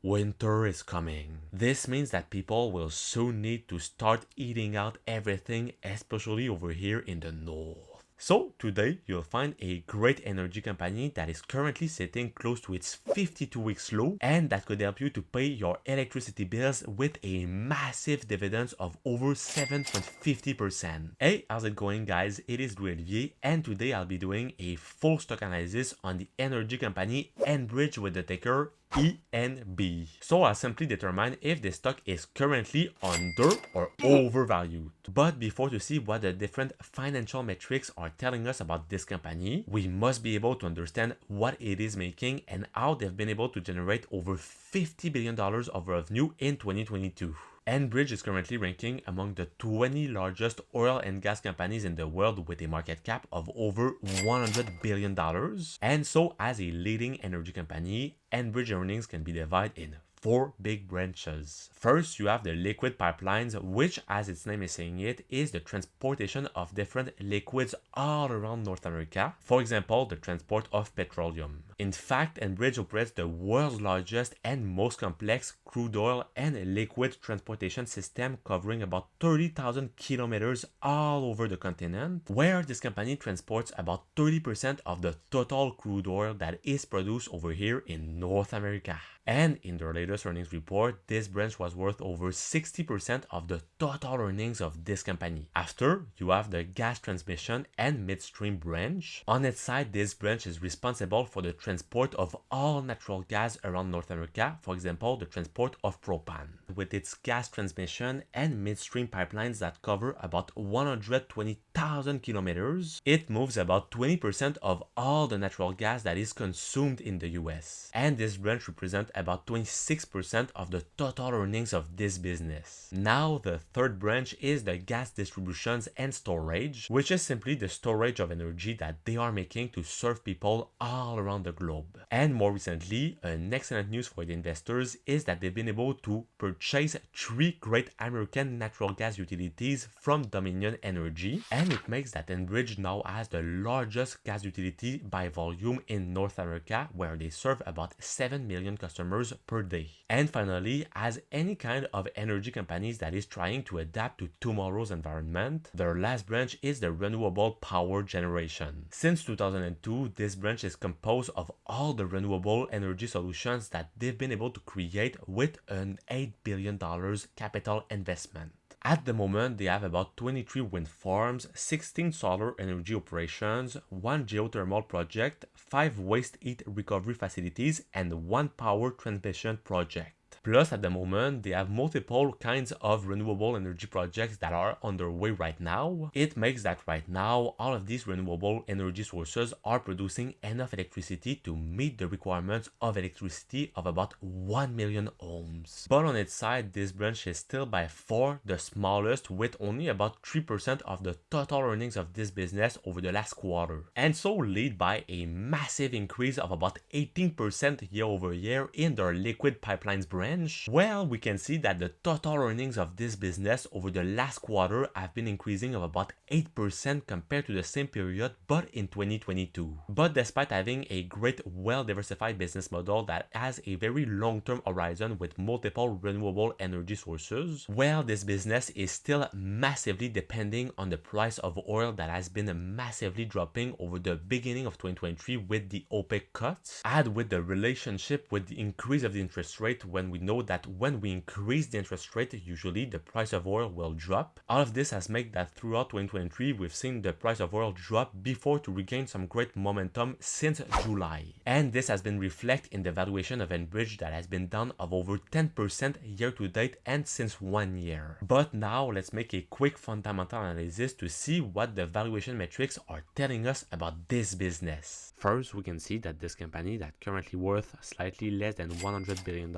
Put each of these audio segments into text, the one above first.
Winter is coming. This means that people will soon need to start eating out everything, especially over here in the north. So today you'll find a great energy company that is currently sitting close to its 52 weeks low and that could help you to pay your electricity bills with a massive dividends of over 7.50%. Hey, how's it going guys? It is Olivier and today I'll be doing a full stock analysis on the energy company Enbridge with the ticker ENB. So I'll simply determine if the stock is currently under or overvalued. But before to see what the different financial metrics are telling us about this company, we must be able to understand what it is making and how they've been able to generate over $50 billion of revenue in 2022. Enbridge is currently ranking among the 20 largest oil and gas companies in the world with a market cap of over $100 billion. And so as a leading energy company, Enbridge earnings can be divided in 4 big branches. First, you have the liquid pipelines, which, as its name is saying it, is the transportation of different liquids all around North America. For example, the transport of petroleum. In fact, Enbridge operates the world's largest and most complex crude oil and liquid transportation system covering about 30,000 kilometers all over the continent, where this company transports about 30% of the total crude oil that is produced over here in North America. And in their latest earnings report, this branch was worth over 60% of the total earnings of this company. After, you have the gas transmission and midstream branch. On its side, this branch is responsible for the transport of all natural gas around North America, for example, the transport of propane. With its gas transmission and midstream pipelines that cover about 120,000 kilometers, it moves about 20% of all the natural gas that is consumed in the US. And this branch represents about 26% of the total earnings of this business. Now, the third branch is the gas distributions and storage, which is simply the storage of energy that they are making to serve people all around the globe. And more recently, an excellent news for the investors is that they've been able to purchase 3 great American natural gas utilities from Dominion Energy, and it makes that Enbridge now has the largest gas utility by volume in North America, where they serve about 7 million customers per day. And finally, as any kind of energy companies that is trying to adapt to tomorrow's environment, their last branch is the renewable power generation. Since 2002, this branch is composed of all the renewable energy solutions that they've been able to create with an $8 billion capital investment. At the moment, they have about 23 wind farms, 16 solar energy operations, 1 geothermal project, 5 waste heat recovery facilities, and 1 power transmission project. Plus, at the moment, they have multiple kinds of renewable energy projects that are underway right now. It makes that right now, all of these renewable energy sources are producing enough electricity to meet the requirements of electricity of about 1 million homes. But on its side, this branch is still by far the smallest, with only about 3% of the total earnings of this business over the last quarter. And so lead by a massive increase of about 18% year over year in their liquid pipelines branch. Well, we can see that the total earnings of this business over the last quarter have been increasing of about 8% compared to the same period, but in 2022. But despite having a great, well-diversified business model that has a very long-term horizon with multiple renewable energy sources, well, this business is still massively depending on the price of oil that has been massively dropping over the beginning of 2023 with the OPEC cuts, add with the relationship with the increase of the interest rate when we know that when we increase the interest rate, usually the price of oil will drop. All of this has made that throughout 2023, we've seen the price of oil drop before to regain some great momentum since July. And this has been reflected in the valuation of Enbridge that has been down of over 10% year to date and since 1 year. But now let's make a quick fundamental analysis to see what the valuation metrics are telling us about this business. First, we can see that this company that currently worth slightly less than $100 billion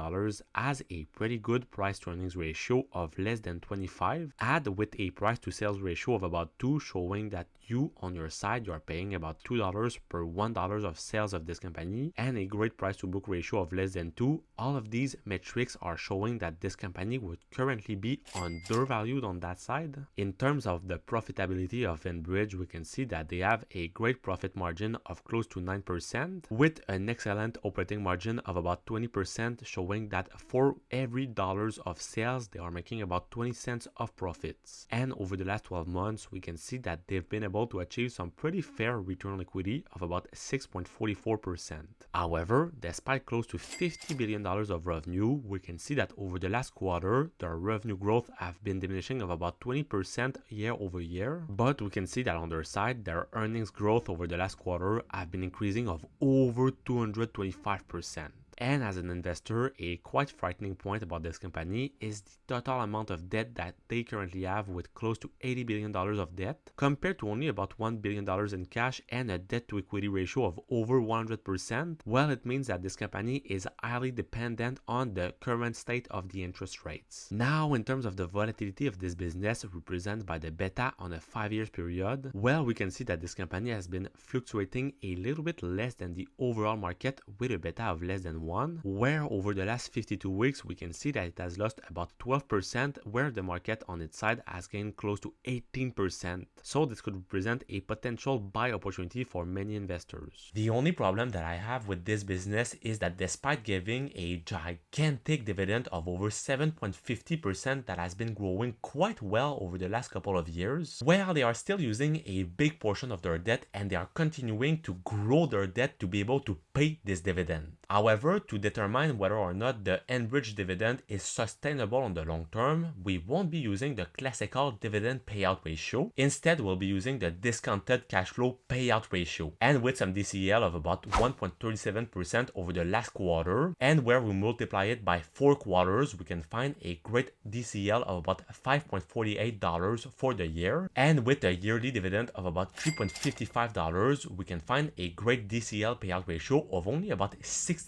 has a pretty good price to earnings ratio of less than 25, add with a price to sales ratio of about 2, showing that you on your side you are paying about $2 per $1 of sales of this company, and a great price to book ratio of less than 2. All of these metrics are showing that this company would currently be undervalued on that side. In terms of the profitability of Enbridge, we can see that they have a great profit margin of close to 9% with an excellent operating margin of about 20%, showing that for every dollars of sales, they are making about 20 cents of profits. And over the last 12 months, we can see that they've been able to achieve some pretty fair return on equity of about 6.44%. However, despite close to $50 billion of revenue, we can see that over the last quarter, their revenue growth have been diminishing of about 20% year over year. But we can see that on their side, their earnings growth over the last quarter have been increasing of over 225%. And as an investor, a quite frightening point about this company is the total amount of debt that they currently have, with close to $80 billion of debt, compared to only about $1 billion in cash and a debt to equity ratio of over 100%. Well, it means that this company is highly dependent on the current state of the interest rates. Now, in terms of the volatility of this business represented by the beta on a 5-year period, well, we can see that this company has been fluctuating a little bit less than the overall market, with a beta of less than 1, where over the last 52 weeks we can see that it has lost about 12%, where the market on its side has gained close to 18%. So this could represent a potential buy opportunity for many investors. The only problem that I have with this business is that despite giving a gigantic dividend of over 7.50% that has been growing quite well over the last couple of years, well, they are still using a big portion of their debt and they are continuing to grow their debt to be able to pay this dividend. However, to determine whether or not the Enbridge dividend is sustainable on the long term, we won't be using the classical dividend payout ratio. Instead, we'll be using the discounted cash flow payout ratio, and with some DCL of about 1.37% over the last quarter, and where we multiply it by 4 quarters, we can find a great DCL of about $5.48 for the year, and with a yearly dividend of about $3.55, we can find a great DCL payout ratio of only about 65%.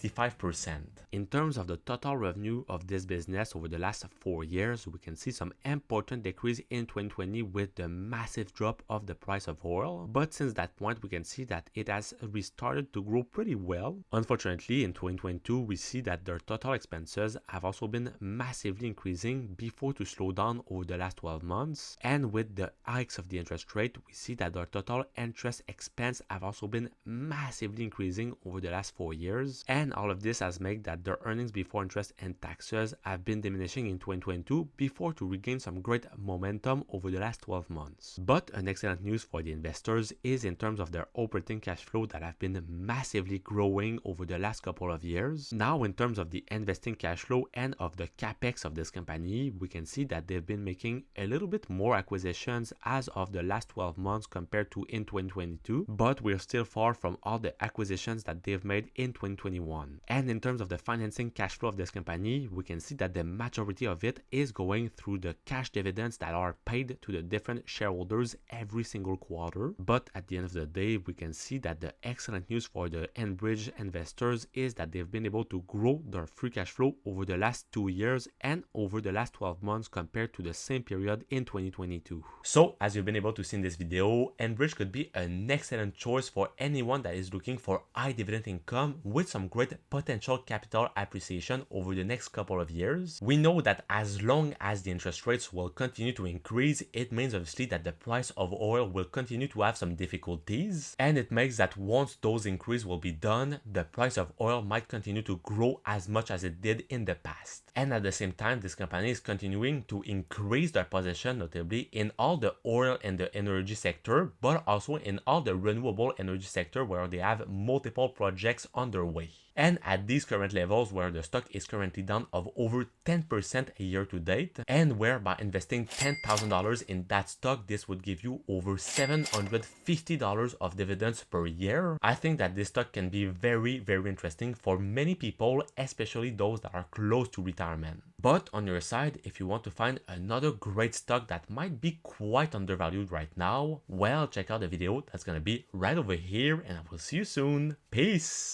In terms of the total revenue of this business over the last 4 years, we can see some important decrease in 2020 with the massive drop of the price of oil, but since that point we can see that it has restarted to grow pretty well. Unfortunately, in 2022 we see that their total expenses have also been massively increasing before to slow down over the last 12 months, and with the hikes of the interest rate we see that their total interest expense have also been massively increasing over the last 4 years, and all of this has made that their earnings before interest and taxes have been diminishing in 2022 before to regain some great momentum over the last 12 months. But an excellent news for the investors is in terms of their operating cash flow that have been massively growing over the last couple of years. Now, in terms of the investing cash flow and of the capex of this company, we can see that they've been making a little bit more acquisitions as of the last 12 months compared to in 2022, but we're still far from all the acquisitions that they've made in 2021. And in terms of the financing cash flow of this company, we can see that the majority of it is going through the cash dividends that are paid to the different shareholders every single quarter. But at the end of the day, we can see that the excellent news for the Enbridge investors is that they've been able to grow their free cash flow over the last 2 years and over the last 12 months compared to the same period in 2022. So, as you've been able to see in this video, Enbridge could be an excellent choice for anyone that is looking for high dividend income with some great potential capital appreciation over the next couple of years. We know that as long as the interest rates will continue to increase, it means obviously that the price of oil will continue to have some difficulties, and it makes that once those increases will be done, the price of oil might continue to grow as much as it did in the past. And at the same time, this company is continuing to increase their position, notably in all the oil and the energy sector, but also in all the renewable energy sector where they have multiple projects underway. And at these current levels where the stock is currently down of over 10% year to date, and where by investing $10,000 in that stock, this would give you over $750 of dividends per year, I think that this stock can be very, very interesting for many people, especially those that are close to retirement. But on your side, if you want to find another great stock that might be quite undervalued right now, well, check out the video that's gonna be right over here, and I will see you soon. Peace!